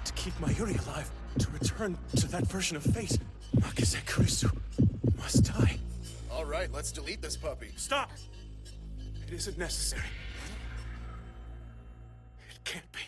To keep Mayuri alive, to return to that version of fate, Makise Kurisu must die. All right, let's delete this puppy. Stop! It isn't necessary. It can't be.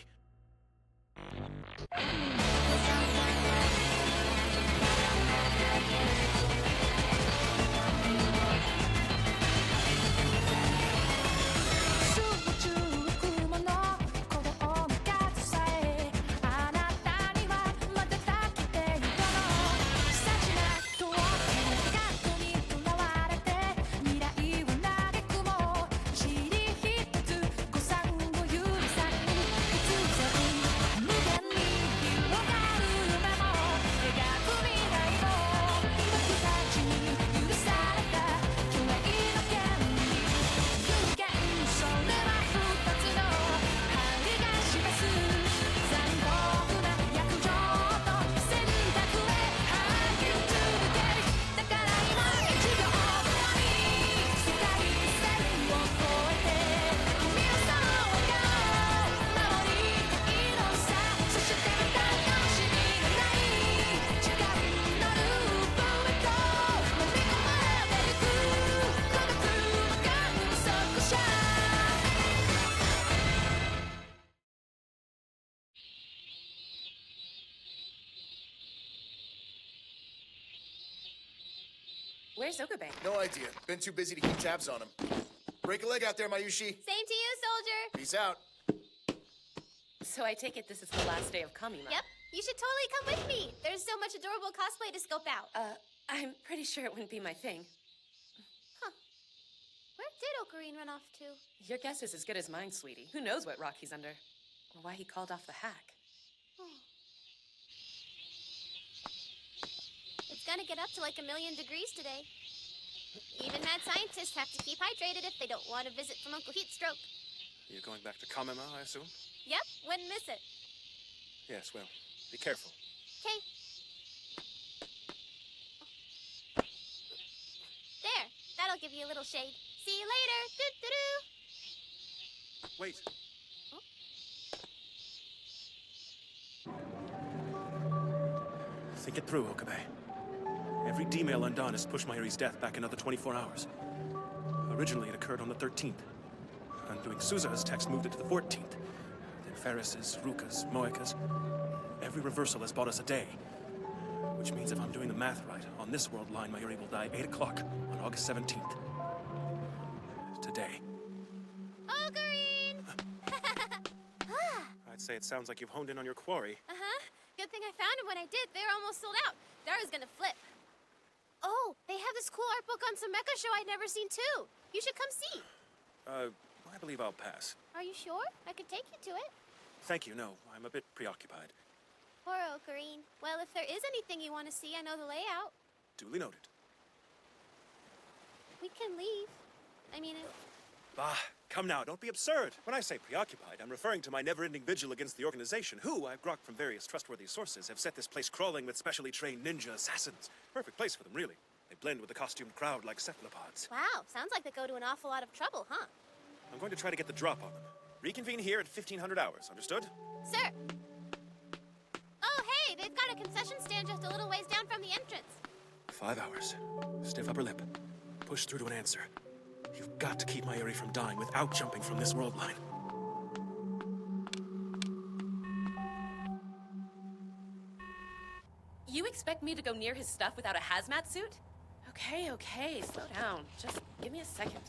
Where's Okabe? No idea. Been too busy to keep tabs on him. Break a leg out there, Mayushi. Same to you, soldier. Peace out. So I take it this is the last day of Kamima. Yep. You should totally come with me. There's so much adorable cosplay to scope out. I'm pretty sure it wouldn't be my thing. Huh. Where did Ocarine run off to? Your guess is as good as mine, sweetie. Who knows what rock he's under? Or why he called off the hack. It's gonna get up to like 1,000,000 degrees today. Even mad scientists have to keep hydrated if they don't want a visit from Uncle Heatstroke. You're going back to Kamima, I assume? Yep, wouldn't miss it. Yes, well, be careful. Okay. There, that'll give you a little shade. See you later. Doo-doo-doo. Wait. Think it through, Okabe. Every D-mail undone has pushed Mayuri's death back another 24 hours. Originally, it occurred on the 13th. Undoing Suza's text moved it to the 14th. Then Ferris's, Ruka's, Moeka's. Every reversal has bought us a day. Which means if I'm doing the math right, on this world line, Mayuri will die 8 o'clock on August 17th. Today. Ocarine! I'd say it sounds like you've honed in on your quarry. Uh-huh. Good thing I found him when I did. They were almost sold out. Dara's gonna flip. Oh, they have this cool art book on some mecha show I'd never seen too. You should come see. I believe I'll pass. Are you sure? I could take you to it. Thank you, no. I'm a bit preoccupied. Poor Ocarine. Well, if there is anything you want to see, I know the layout. Duly noted. We can leave. I mean, Bah, come now, don't be absurd. When I say preoccupied, I'm referring to my never-ending vigil against the organization, who, I've grokked from various trustworthy sources, have set this place crawling with specially trained ninja assassins. Perfect place for them, really. They blend with the costumed crowd like cephalopods. Wow, sounds like they go to an awful lot of trouble, huh? I'm going to try to get the drop on them. Reconvene here at 1500 hours, understood? Sir! Oh, hey, they've got a concession stand just a little ways down from the entrance. 5 hours. Stiff upper lip. Push through to an answer. You've got to keep Mayuri from dying without jumping from this world line. You expect me to go near his stuff without a hazmat suit? Okay, slow down. Just give me a second.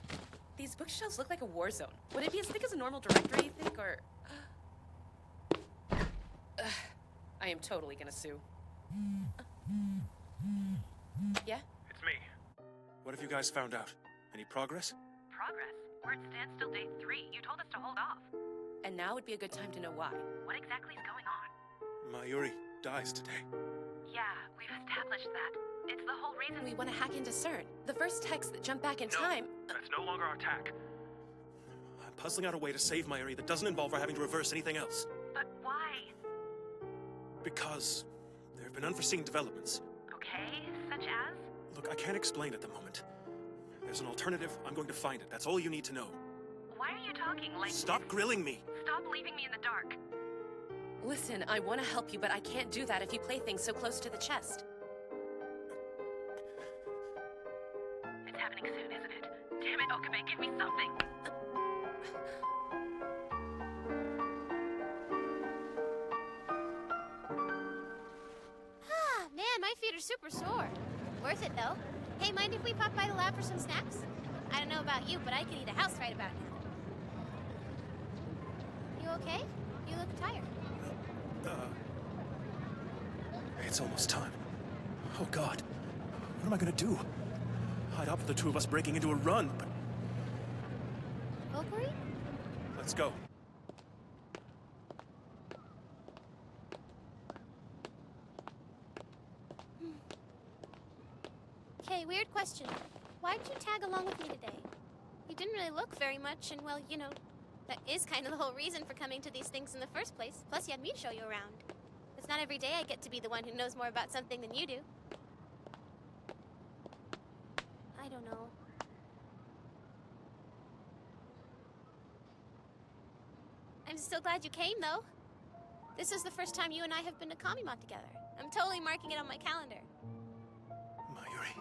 These bookshelves look like a war zone. Would it be as thick as a normal directory, you think, or... I am totally gonna sue. Yeah? It's me. What have you guys found out? Any progress? Progress? We're at standstill day 3. You told us to hold off. And now would be a good time to know why. What exactly is going on? Mayuri dies today. Yeah, we've established that. It's the whole reason We want to hack into CERN. The first text that jumped back in time... That's no longer our tack. I'm puzzling out a way to save Mayuri that doesn't involve our having to reverse anything else. But why? Because there have been unforeseen developments. Okay, such as? Look, I can't explain at the moment. There's an alternative. I'm going to find it. That's all you need to know. Why are you talking like... Stop grilling me! Stop leaving me in the dark. Listen, I want to help you, but I can't do that if you play things so close to the chest. It's happening soon, isn't it? Damn it, Okabe, give me something. Ah, man, my feet are super sore. Worth it, though. Hey, mind if we pop by the lab for some snacks? I don't know about you, but I could eat a house right about now. You okay? You look tired. It's almost time. Oh, God. What am I gonna do? I'd opt for the two of us breaking into a run, but Valkyrie? let's go. Okay, weird question. Why'd you tag along with me today? You didn't really look very much, and well, you know, that is kind of the whole reason for coming to these things in the first place. Plus, you had me to show you around. It's not every day I get to be the one who knows more about something than you do. I don't know. I'm still glad you came, though. This is the first time you and I have been to Kamimon together. I'm totally marking it on my calendar. Mayuri.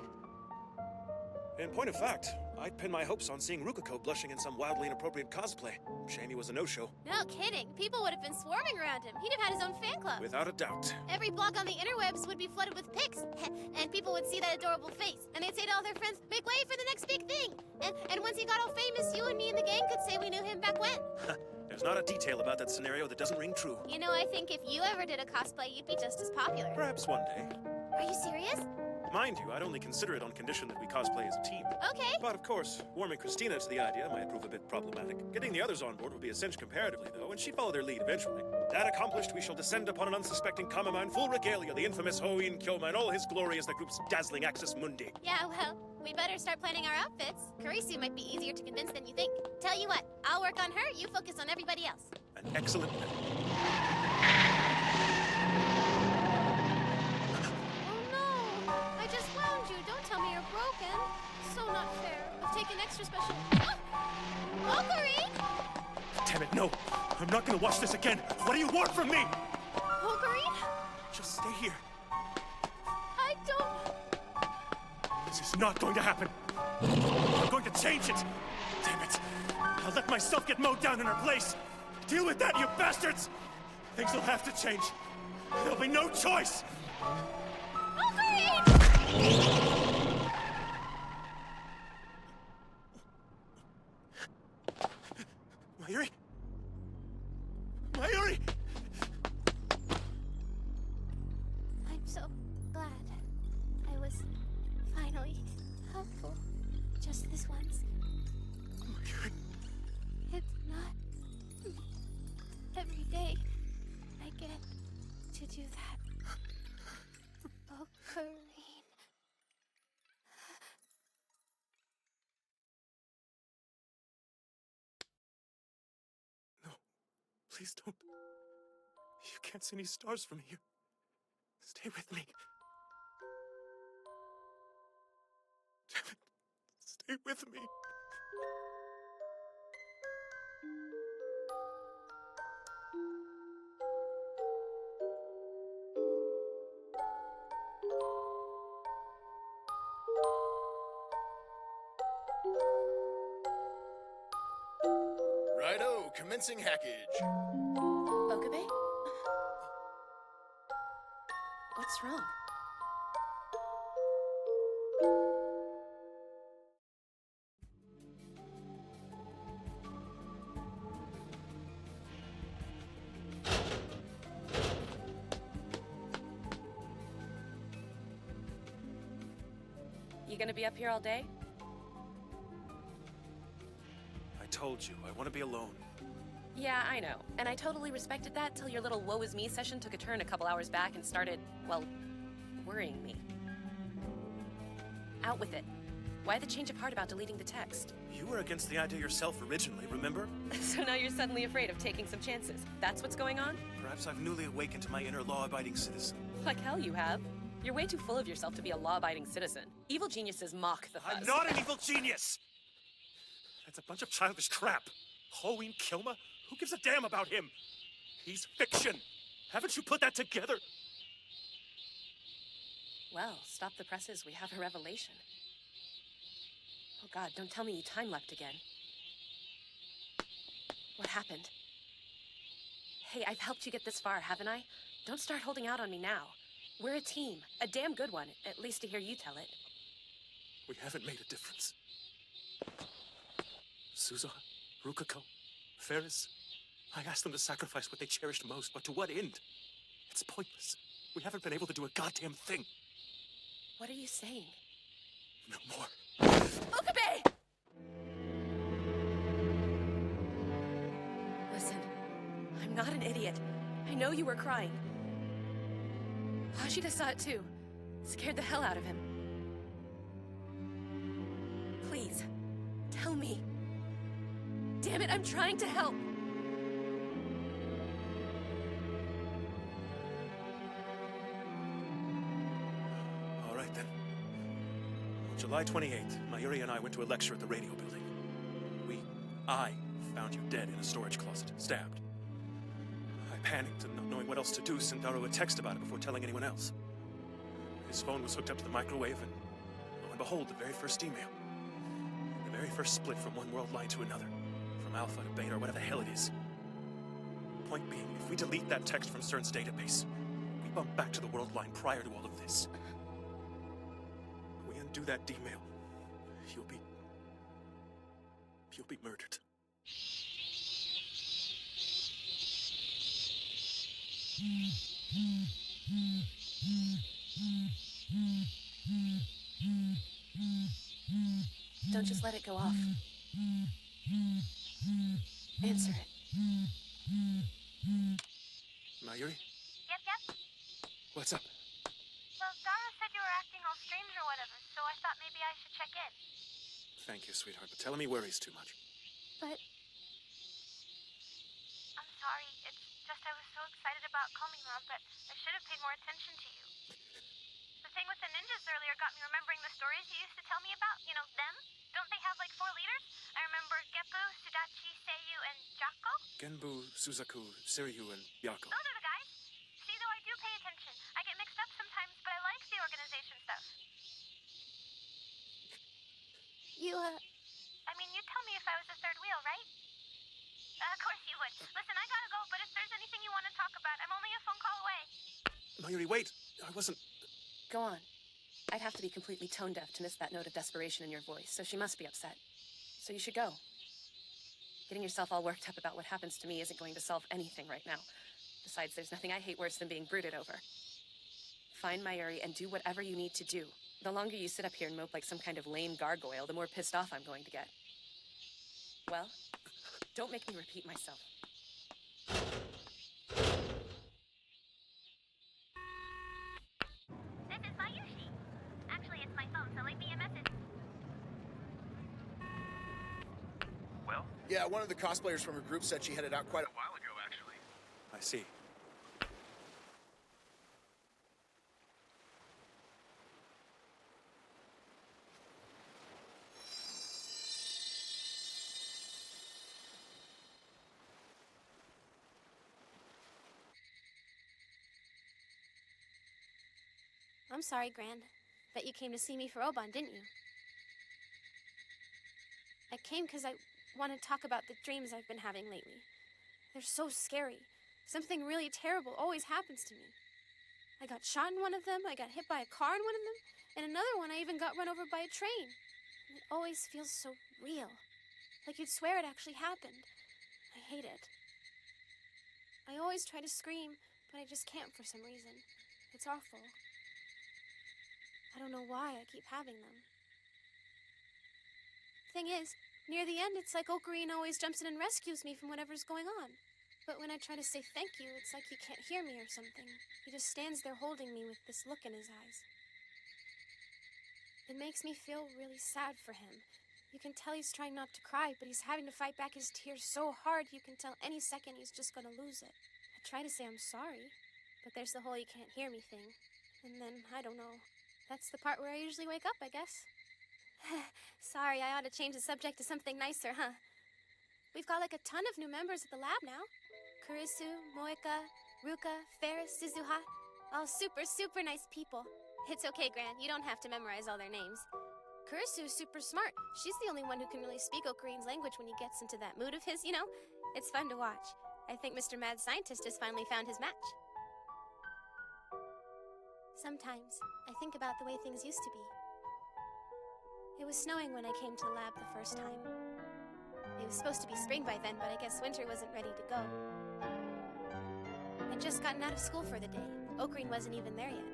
In point of fact, I'd pin my hopes on seeing Rukako blushing in some wildly inappropriate cosplay. Shame he was a no-show. No kidding. People would have been swarming around him. He'd have had his own fan club. Without a doubt. Every blog on the interwebs would be flooded with pics. And people would see that adorable face. And they'd say to all their friends, make way for the next big thing. And once he got all famous, you and me and the gang could say we knew him back when. There's not a detail about that scenario that doesn't ring true. You know, I think if you ever did a cosplay, you'd be just as popular. Perhaps one day. Are you serious? Mind you, I'd only consider it on condition that we cosplay as a team. Okay. But of course, warming Christina to the idea might prove a bit problematic. Getting the others on board would be a cinch comparatively, though, and she'd follow their lead eventually. That accomplished, we shall descend upon an unsuspecting Kamima in full regalia, the infamous Hoin Kyoma in all his glory as the group's dazzling Axis Mundi. Yeah, well, we better start planning our outfits. Kurisu might be easier to convince than you think. Tell you what, I'll work on her, you focus on everybody else. An excellent plan. Don't tell me you're broken. So not fair. I've taken extra special... Valkyrie! Damn it, no! I'm not gonna watch this again! What do you want from me? Valkyrie? Just stay here. I don't... This is not going to happen. I'm going to change it. Damn it. I'll let myself get mowed down in her place. Deal with that, you bastards! Things will have to change. There'll be no choice! Valkyrie! Mayuri? Mayuri! I'm so glad I was finally helpful. Just this once. Mayuri. It's not every day I get to do that. Valkyrie. Please don't. You can't see any stars from here. Stay with me. Damn it. Stay with me. Righto, commencing hackage. Okabe? What's wrong? You gonna be up here all day? I told you, I want to be alone. Yeah, I know. And I totally respected that till your little woe is me session took a turn a couple hours back and started, well, worrying me. Out with it. Why the change of heart about deleting the text? You were against the idea yourself originally, remember? So now you're suddenly afraid of taking some chances. That's what's going on? Perhaps I've newly awakened to my inner law-abiding citizen. Like hell you have. You're way too full of yourself to be a law-abiding citizen. Evil geniuses mock the fuzz. I'm not an evil genius! That's a bunch of childish crap. Hoin Kilma? Who gives a damn about him? He's fiction. Haven't you put that together? Well, stop the presses. We have a revelation. Oh God, don't tell me you time-leapt again. What happened? Hey, I've helped you get this far, haven't I? Don't start holding out on me now. We're a team. A damn good one, at least to hear you tell it. We haven't made a difference. Suza, Rukako, Ferris. I asked them to sacrifice what they cherished most, but to what end? It's pointless. We haven't been able to do a goddamn thing. What are you saying? No more. Okabe! Listen, I'm not an idiot. I know you were crying. Hashida saw it too. Scared the hell out of him. Please, tell me. Damn it, I'm trying to help. All right, then. On July 28th, Mayuri and I went to a lecture at the radio building. I found you dead in a storage closet, stabbed. I panicked and, not knowing what else to do, sent Daru a text about it before telling anyone else. His phone was hooked up to the microwave, and lo and behold, the very first email. The very first split from one world line to another. From Alpha to Beta, or whatever the hell it is. Point being, if we delete that text from CERN's database, we bump back to the world line prior to all of this. We undo that email, you'll be murdered. Don't just let it go off. Answer it. Mayuri? Yep. What's up? Well, Dara said you were acting all strange or whatever, so I thought maybe I should check in. Thank you, sweetheart, but telling me worries too much. But I'm sorry. It's just I was so excited about Komimon that I should have paid more attention to you. The thing with the ninjas earlier got me remembering the stories you used to tell me about. You know, them? Don't they have like 4 leaders? I remember Geppu, Sudachi, Seiyu, and Jako. Genbu, Suzaku, Siryu, and Yako. Those are the guys. See, though, I do pay attention. I get mixed up sometimes, but I like the organization stuff. I mean, you'd tell me if I was the third wheel, right? Of course you would. Listen, I gotta go, but if there's anything you want to talk about, I'm only a phone call away. Mayuri, wait! I wasn't... Go on. I'd have to be completely tone deaf to miss that note of desperation in your voice, so she must be upset. So you should go. Getting yourself all worked up about what happens to me isn't going to solve anything right now. Besides, there's nothing I hate worse than being brooded over. Find Mayuri and do whatever you need to do. The longer you sit up here and mope like some kind of lame gargoyle, the more pissed off I'm going to get. Well, don't make me repeat myself. This is Mayushi. Actually, it's my phone, so leave me a message. Well? Yeah, one of the cosplayers from her group said she headed out quite a while ago, actually. I see. I'm sorry, Gran. Bet you came to see me for Oban, didn't you? I came because I want to talk about the dreams I've been having lately. They're so scary. Something really terrible always happens to me. I got shot in one of them, I got hit by a car in one of them, and another one I even got run over by a train. And it always feels so real. Like you'd swear it actually happened. I hate it. I always try to scream, but I just can't for some reason. It's awful. I don't know why I keep having them. Thing is, near the end, it's like Ocarina always jumps in and rescues me from whatever's going on. But when I try to say thank you, it's like he can't hear me or something. He just stands there holding me with this look in his eyes. It makes me feel really sad for him. You can tell he's trying not to cry, but he's having to fight back his tears so hard you can tell any second he's just gonna lose it. I try to say I'm sorry, but there's the whole you can't hear me thing. And then, I don't know. That's the part where I usually wake up, I guess. Sorry, I ought to change the subject to something nicer, huh? We've got like a ton of new members at the lab now. Kurisu, Moeka, Ruka, Ferris, Suzuha. All super, super nice people. It's okay, Gran. You don't have to memorize all their names. Kurisu's super smart. She's the only one who can really speak Ocarina's language when he gets into that mood of his, you know? It's fun to watch. I think Mr. Mad Scientist has finally found his match. Sometimes, I think about the way things used to be. It was snowing when I came to the lab the first time. It was supposed to be spring by then, but I guess winter wasn't ready to go. I'd just gotten out of school for the day. Ocarine wasn't even there yet.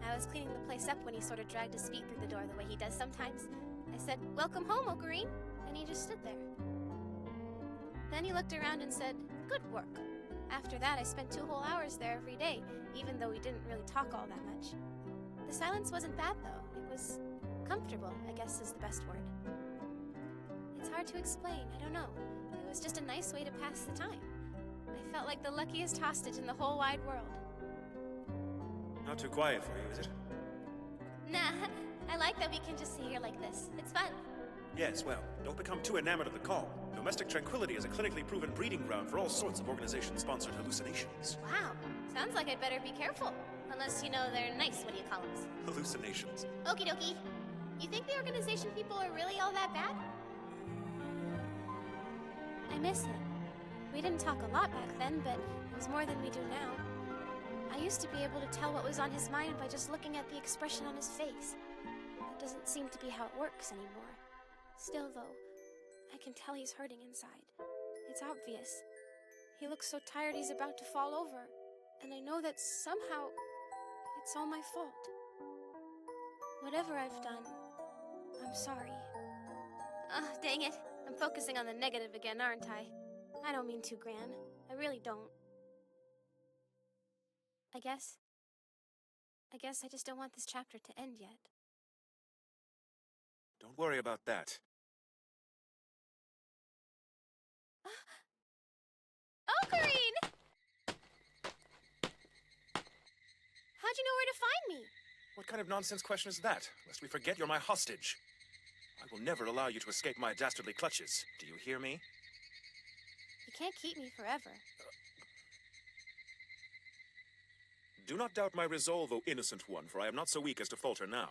I was cleaning the place up when he sort of dragged his feet through the door the way he does sometimes. I said, "Welcome home, Ocarine," and he just stood there. Then he looked around and said, "Good work." After that, I spent 2 whole hours there every day, even though we didn't really talk all that much. The silence wasn't bad, though. It was comfortable, I guess is the best word. It's hard to explain, I don't know. It was just a nice way to pass the time. I felt like the luckiest hostage in the whole wide world. Not too quiet for you, is it? Nah, I like that we can just sit here like this. It's fun. Yes, well, don't become too enamored of the calm. Domestic tranquility is a clinically proven breeding ground for all sorts of organization-sponsored hallucinations. Wow, sounds like I'd better be careful. Unless, you know, they're nice, what do you call them? Hallucinations. Okie dokie. You think the organization people are really all that bad? I miss him. We didn't talk a lot back then, but it was more than we do now. I used to be able to tell what was on his mind by just looking at the expression on his face. That doesn't seem to be how it works anymore. Still, though, I can tell he's hurting inside. It's obvious. He looks so tired he's about to fall over. And I know that somehow it's all my fault. Whatever I've done, I'm sorry. Dang it. I'm focusing on the negative again, aren't I? I don't mean to, Gran. I really don't. I guess I just don't want this chapter to end yet. Don't worry about that. Ocarine! How'd you know where to find me? What kind of nonsense question is that? Lest we forget you're my hostage. I will never allow you to escape my dastardly clutches. Do you hear me? You can't keep me forever. Do not doubt my resolve, O innocent one, for I am not so weak as to falter now.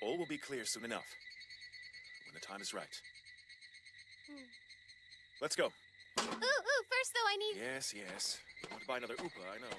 All will be clear soon enough, when the time is right. Let's go. Ooh, first though I need... Yes. You want to buy another Oopa, I know.